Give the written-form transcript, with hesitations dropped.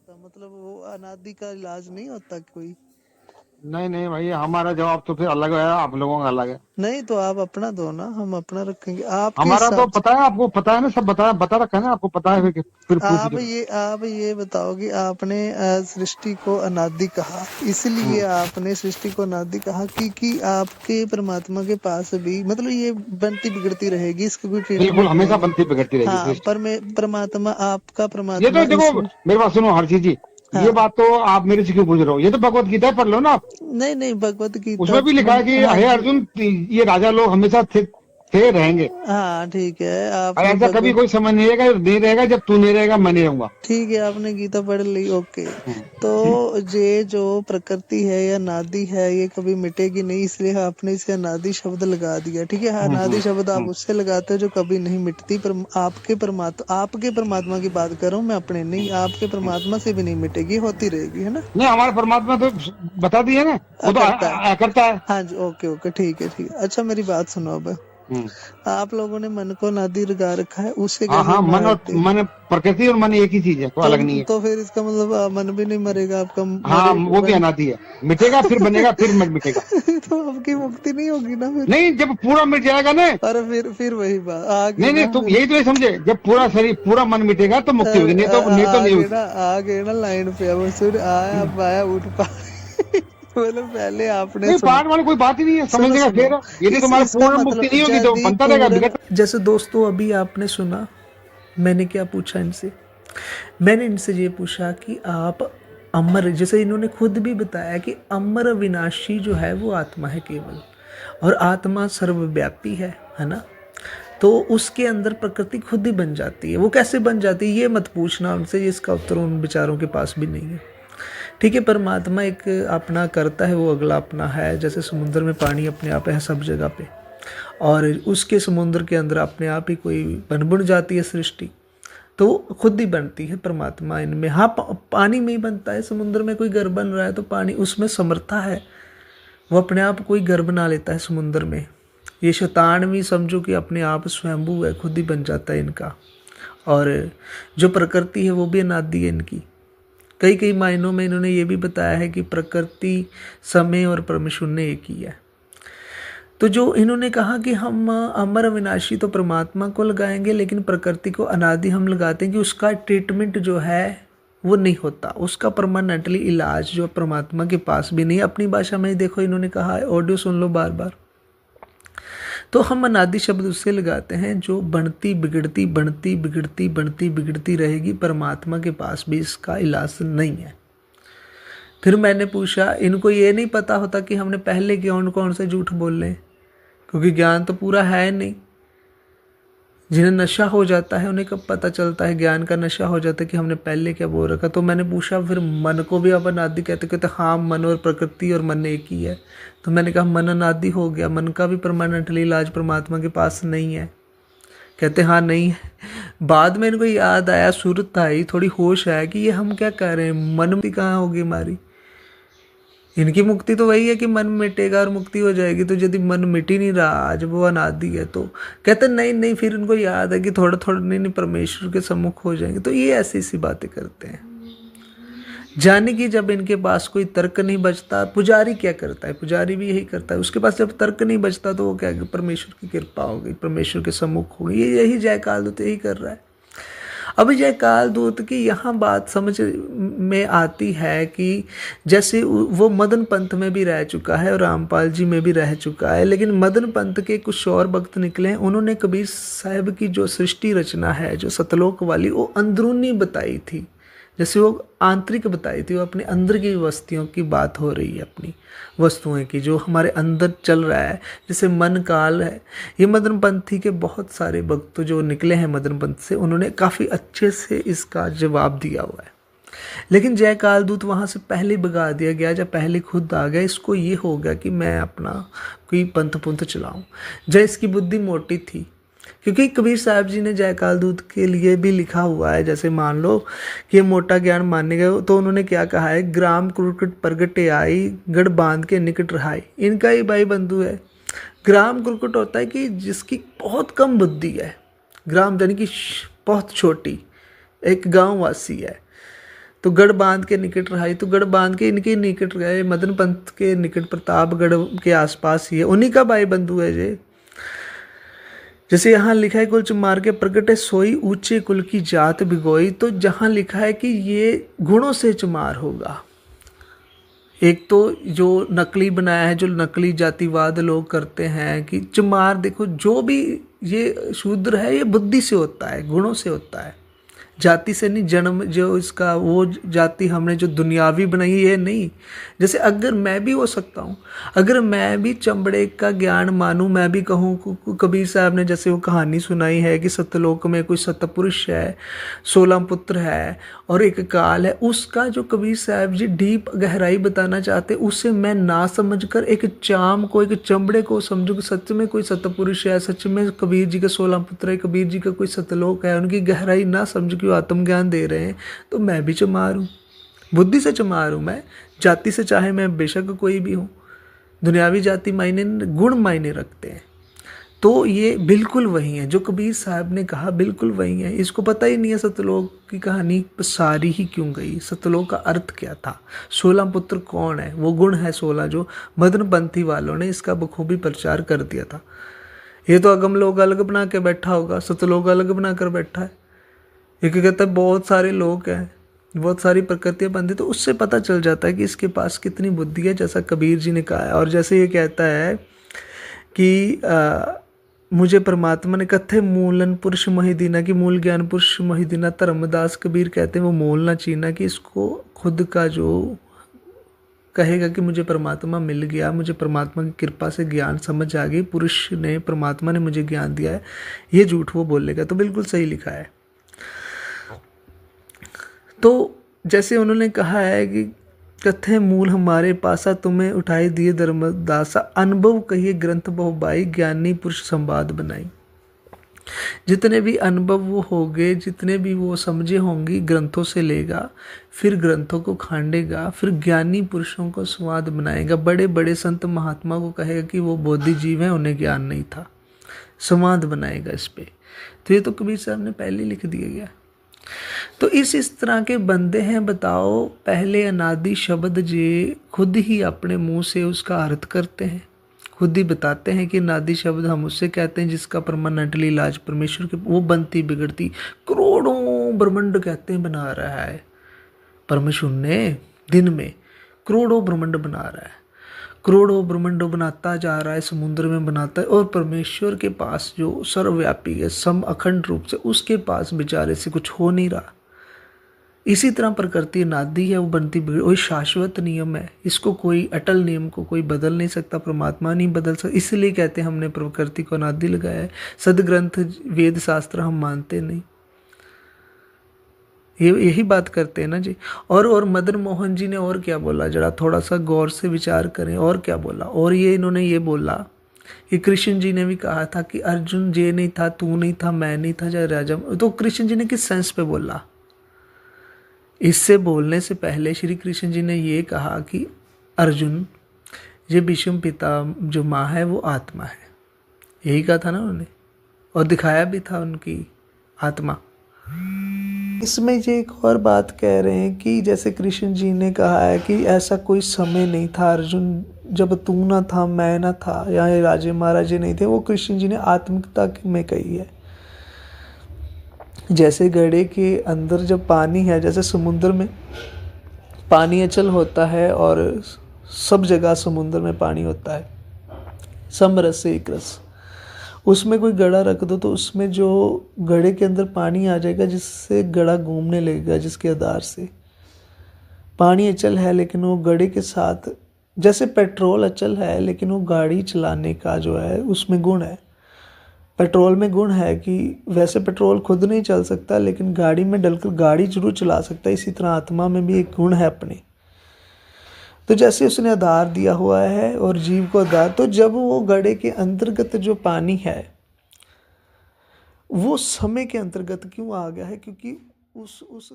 होता, मतलब वो अनादि का इलाज नहीं होता कोई? नहीं नहीं भाई, हमारा जवाब तो फिर अलग है, आप लोगों का अलग है। नहीं तो आप अपना दो ना, हम अपना रखेंगे आपके हमारा तो हिसाब से। पता है, आपको पता है ना, सब बता रखा है ना, आपको पता है, फिर पूछ आप क्यों रहे आप ये बताओ कि आपने सृष्टि को अनादि कहा, हो? इसलिए आपने सृष्टि को अनादि कहा कि आपके परमात्मा के पास भी मतलब ये बनती बिगड़ती रहेगी, इसका कोई बिल्कुल, ट्रीटमेंट हमेशा नहीं है। बनती बिगड़ती रहेगी हाँ, सृष्टि। पर मैं परमात्मा, आपका ये तो परमात्मा देखो, इसमें। मेरे पास सुनो हर्षी जी, ये हाँ। बात तो आप मेरे से क्यों पूछ रहे हो? ये तो भगवत गीता है, पढ़ लो ना आप। नहीं नहीं, भगवत गीता उसमें भी लिखा है कि हाँ हे जी। अर्जुन, ये राजा लोग हमेशा थे रहेंगे। हाँ ठीक है, और आपने ऐसा कभी भगवत। कोई समय नहीं रहेगा जब तू नहीं रहेगा, मैं नहीं रहूंगा। ठीक है, आपने गीता पढ़ ली, ओके। तो ठीक। ये जो प्रकृति है या नादि है, ये कभी मिटेगी नहीं, इसलिए आपने इसे अनादि शब्द लगा दिया। ठीक है, हाँ, अनादि शब्द आप उससे लगाते हो जो कभी नहीं मिटती, पर आपके परमात्मा की बात कर रहा हूँ मैं, अपने नहीं, आपके परमात्मा से भी नहीं मिटेगी, होती रहेगी, है ना? नहीं, हमारा परमात्मा तो बता दिया ना, वो तो करता है। करता है। हाँ जी, ओके ओके, ठीक है ठीक है। अच्छा मेरी बात सुनो अब। हम्म। आप लोगों ने मन को नादि लगा रखा है, उससे हाँ कैसे हाँ, मारते? प्रकृति और मन एक ही चीज है, कोई तो अलग नहीं है। तो फिर इसका मतलब मन भी नहीं मरेगा आपका, हाँ, मरे वो भी मन। अनादि है। मिटेगा फिर बनेगा, फिर मर मिटेगा। तो आपकी मुक्ति नहीं होगी ना फिर? नहीं, जब पूरा मिट जाएगा ना। अरे फिर वही बात आ गई नहीं नहीं, ना तुम फिर। यही तो नहीं समझे, जब पूरा शरीर पूरा मन मिटेगा तो मुक्ति होगी, नहीं होगी। आ गए ना लाइन पे, अब सुन आया, अब आया उठ पा। मतलब पहले आपने नहीं, सुनो। पार्ट वाली कोई बात ही नहीं है, सुनो समझने का सुनो, फेर है। यदि तुम्हारे इसका पूर्ण मुक्ति मतलब नहीं होगी तो यदि बनता रहेगा, पूर्ण, बिगड़। जैसे दोस्तों अभी आपने सुना मैंने क्या पूछा इनसे, मैंने इनसे ये पूछा कि आप अमर, जैसे इन्होंने खुद भी बताया कि अमर अविनाशी जो है वो आत्मा है केवल, और आत्मा सर्वव्यापी है ना? तो उसके अंदर प्रकृति खुद ही बन जाती है। वो कैसे बन जाती है ये मत पूछना उनसे, इसका उत्तर उन बेचारों के पास भी नहीं है। ठीक है, परमात्मा एक अपना करता है, वो अगला अपना है। जैसे समुद्र में पानी अपने आप है सब जगह पे, और उसके समुद्र के अंदर अपने आप ही कोई बन जाती है सृष्टि, तो खुद ही बनती है परमात्मा इनमें। हाँ, पानी में ही बनता है, समुद्र में कोई घर बन रहा है तो पानी उसमें समर्था है, वो अपने आप कोई घर बना लेता है समुद्र में। ये शैतान भी समझो कि अपने आप स्वयंभू है, खुद ही बन जाता है इनका। और जो प्रकृति है वो भी अनादि है इनकी। कई कई मायनों में इन्होंने ये भी बताया है कि प्रकृति, समय और परमशून्य एक ही है। तो जो इन्होंने कहा कि हम अमर अविनाशी तो परमात्मा को लगाएंगे, लेकिन प्रकृति को अनादि हम लगाते हैं कि उसका ट्रीटमेंट जो है वो नहीं होता, उसका परमानेंटली इलाज जो परमात्मा के पास भी नहीं। अपनी भाषा में ही देखो, इन्होंने कहा है, ऑडियो सुन लो बार बार। तो हम अनादि शब्द उससे लगाते हैं जो बढ़ती बिगड़ती बढ़ती बिगड़ती बढ़ती बिगड़ती रहेगी, परमात्मा के पास भी इसका इलाज नहीं है। फिर मैंने पूछा, इनको ये नहीं पता होता कि हमने पहले कौन कौन से झूठ बोले, क्योंकि ज्ञान तो पूरा है नहीं। जिन्हें नशा हो जाता है उन्हें कब पता चलता है, ज्ञान का नशा हो जाता है कि हमने पहले क्या बोल रखा। तो मैंने पूछा फिर मन को भी आप अनादि कहते हाँ, मन और प्रकृति और मन एक ही है। तो मैंने कहा मन अनादि हो गया, मन का भी परमानेंटली इलाज परमात्मा के पास नहीं है। कहते हाँ नहीं है। बाद में इनको याद आया, सूरत आई, थोड़ी होश आया कि ये हम क्या कह रहे हैं, मन मुक्ति कहाँ होगी हमारी। इनकी मुक्ति तो वही है कि मन मिटेगा और मुक्ति हो जाएगी। तो यदि मन मिट ही नहीं रहा, जब वो अनादि है, तो कहते नहीं नहीं, फिर इनको याद है कि थोड़ा थोड़ा नहीं परमेश्वर के सम्मुख हो जाएंगे। तो ये ऐसी ऐसी बातें करते हैं, जाने की जब इनके पास कोई तर्क नहीं बचता। पुजारी क्या करता है, पुजारी भी यही करता है, उसके पास जब तर्क नहीं बचता तो वो क्या, परमेश्वर की कृपा हो गई, परमेश्वर के सम्मुख हो गई। ये यही जयकाल दूत यही कर रहा है। अब जयकाल दूत की यहाँ बात समझ में आती है कि जैसे वो मदन पंथ में भी रह चुका है और रामपाल जी में भी रह चुका है, लेकिन मदन पंथ के कुछ और भक्त निकले हैं, उन्होंने कबीर साहब की जो सृष्टि रचना है, जो सतलोक वाली, वो अंदरूनी बताई थी। जैसे वो आंतरिक बताई थी, वो अपने अंदर की वस्तुओं की बात हो रही है, अपनी वस्तुएं की जो हमारे अंदर चल रहा है, जैसे मन काल है। ये मदन पंथी के बहुत सारे भक्त जो निकले हैं मदन पंथ से, उन्होंने काफ़ी अच्छे से इसका जवाब दिया हुआ है। लेकिन जयकाल दूत वहाँ से पहले भगा दिया गया, जब पहले खुद आ गया। इसको ये हो गया कि मैं अपना कोई पंथ पुंथ चलाऊँ। जय इसकी बुद्धि मोटी थी, क्योंकि कबीर साहब जी ने जयकाल दूत के लिए भी लिखा हुआ है। जैसे मान लो कि ये मोटा ज्ञान मानने गए, तो उन्होंने क्या कहा है, ग्राम कुरुकट प्रगटे आई, गढ़ बांध के निकट रहाई। इनका ही भाई बंधु है। ग्राम कुरुकट होता है कि जिसकी बहुत कम बुद्धि है, ग्राम यानी कि बहुत छोटी, एक गांव वासी है। तो गढ़ बांध के निकट रहाई, तो गढ़ बांध के इनके निकट गए, मदन पंथ के निकट प्रतापगढ़ के आसपास ही है, उन्हीं का भाई बंधु है ये। जैसे यहाँ लिखा है कुल चमार के प्रगटे सोई ऊंचे कुल की जात भिगोई, तो जहाँ लिखा है कि ये गुणों से चमार होगा। एक तो जो नकली बनाया है, जो नकली जातिवाद लोग करते हैं कि चमार, देखो जो भी ये शूद्र है ये बुद्धि से होता है, गुणों से होता है, जाति से नहीं। जन्म जो इसका वो जाति हमने जो दुनियावी बनाई ये नहीं। जैसे अगर मैं भी हो सकता हूँ, अगर मैं भी चमड़े का ज्ञान मानूं, मैं भी कहूँ, कबीर साहब ने जैसे वो कहानी सुनाई है कि सतलोक में कोई सतपुरुष है, 16 पुत्र है और एक काल है, उसका जो कबीर साहब जी डीप गहराई बताना चाहते, उसे मैं ना समझकर एक चाम को, एक चमड़े को समझूं कि सच में कोई सतपुरुष है, सच में कबीर जी के 16 पुत्र है, कबीर जी का कोई सतलोक है, उनकी गहराई ना समझ के आत्मज्ञान दे रहे हैं, तो मैं भी चमार हूँ, बुद्धि से चमार हूँ मैं। जाति से चाहे मैं बेशक कोई भी हूँ, दुनियावी जाति मायने, गुण मायने रखते हैं। तो ये बिल्कुल वही है जो कबीर साहब ने कहा, बिल्कुल वही है। इसको पता ही नहीं है सतलोक की कहानी सारी ही क्यों गई, सतलोक का अर्थ क्या था, 16 पुत्र कौन है, वो गुण है 16 जो मदनपंथी वालों ने इसका बखूबी प्रचार कर दिया था। ये तो अगम लोग अलग बना के बैठा होगा, सतलोक अलग बना कर बैठा है। एक कहता है बहुत सारे लोग हैं, बहुत सारी प्रकृतियाँ बंदी, तो उससे पता चल जाता है कि इसके पास कितनी बुद्धि है, जैसा कबीर जी ने कहा है। और जैसे ये कहता है कि मुझे परमात्मा ने कथे मूलन पुरुष महिदीना, की मूल ज्ञान पुरुष महिदीना, धर्मदास कबीर कहते हैं वो मूल ना चीना, कि इसको खुद का जो कहेगा कि मुझे परमात्मा मिल गया, मुझे परमात्मा की कृपा से ज्ञान समझ आ गई, पुरुष ने, परमात्मा ने मुझे ज्ञान दिया है, ये झूठ वो बोलेगा। तो बिल्कुल सही लिखा है। तो जैसे उन्होंने कहा है कि कथे मूल हमारे पासा, तुम्हें उठाई दिए धर्मदासा, अनुभव कहिए ग्रंथ बहुबाई, ज्ञानी पुरुष संवाद बनाई। जितने भी अनुभव वो होंगे, जितने भी वो समझे होंगी, ग्रंथों से लेगा, फिर ग्रंथों को खांडेगा, फिर ज्ञानी पुरुषों को संवाद बनाएगा। बड़े बड़े संत महात्मा को कहेगा कि वो बोधि जीव हैं, उन्हें ज्ञान नहीं था, संवाद बनाएगा इस पे। तो ये तो कबीर साहब ने पहले लिख दिया गया। तो इस तरह के बंदे हैं, बताओ, पहले अनादि शब्द जे खुद ही अपने मुंह से उसका अर्थ करते हैं, खुद ही बताते हैं कि अनादि शब्द हम उससे कहते हैं जिसका परमानेंटली इलाज परमेश्वर के, वो बनती बिगड़ती करोड़ों ब्रह्मांड कहते हैं बना रहा है परमेश्वर ने, दिन में करोड़ों ब्रह्मांड बना रहा है, करोड़ों ब्रह्मांड बनाता जा रहा है, समुद्र में बनाता है। और परमेश्वर के पास जो सर्वव्यापी है, सम अखंड रूप से, उसके पास बेचारे से कुछ हो नहीं रहा। इसी तरह प्रकृति अनादि है, वो बनती बिगड़, वही शाश्वत नियम है, इसको कोई अटल नियम को कोई बदल नहीं सकता, परमात्मा नहीं बदल सकता। इसलिए कहते हैं हमने प्रकृति को अनादि लगाया है। सदग्रंथ वेद शास्त्र हम मानते नहीं, यही बात करते हैं ना जी। और मदन मोहन जी ने और क्या बोला, जरा थोड़ा सा गौर से विचार करें, और क्या बोला। और ये इन्होंने ये बोला कि कृष्ण जी ने भी कहा था कि अर्जुन ये नहीं था, तू नहीं था, मैं नहीं था, जय राजा। तो कृष्ण जी ने किस सेंस पे बोला, इससे बोलने से पहले श्री कृष्ण जी ने ये कहा कि अर्जुन, ये विषम पिता जो माँ है वो आत्मा है, यही कहा था ना उन्होंने, और दिखाया भी था उनकी आत्मा। इसमें ये एक और बात कह रहे हैं कि जैसे कृष्ण जी ने कहा है कि ऐसा कोई समय नहीं था अर्जुन जब तू ना था, मैं ना था, या ये राजे महाराजे नहीं थे, वो कृष्ण जी ने आत्मिकता में कही है। जैसे घड़े के अंदर जब पानी है, जैसे समुद्र में पानी अचल होता है और सब जगह समुद्र में पानी होता है, समरस से एक रस, उसमें कोई घड़ा रख दो तो उसमें जो घड़े के अंदर पानी आ जाएगा, जिससे घड़ा घूमने लगेगा, जिसके आधार से पानी अचल है, लेकिन वो घड़े के साथ, जैसे पेट्रोल अचल है लेकिन वो गाड़ी चलाने का जो है उसमें गुण है। पेट्रोल में गुण है कि वैसे पेट्रोल खुद नहीं चल सकता, लेकिन गाड़ी में डलकर गाड़ी जरूर चला सकता है। इसी तरह आत्मा में भी एक गुण है अपने। तो जैसे उसने आधार दिया हुआ है और जीव को आधार, तो जब वो घड़े के अंतर्गत जो पानी है वो समय के अंतर्गत क्यों आ गया है, क्योंकि उस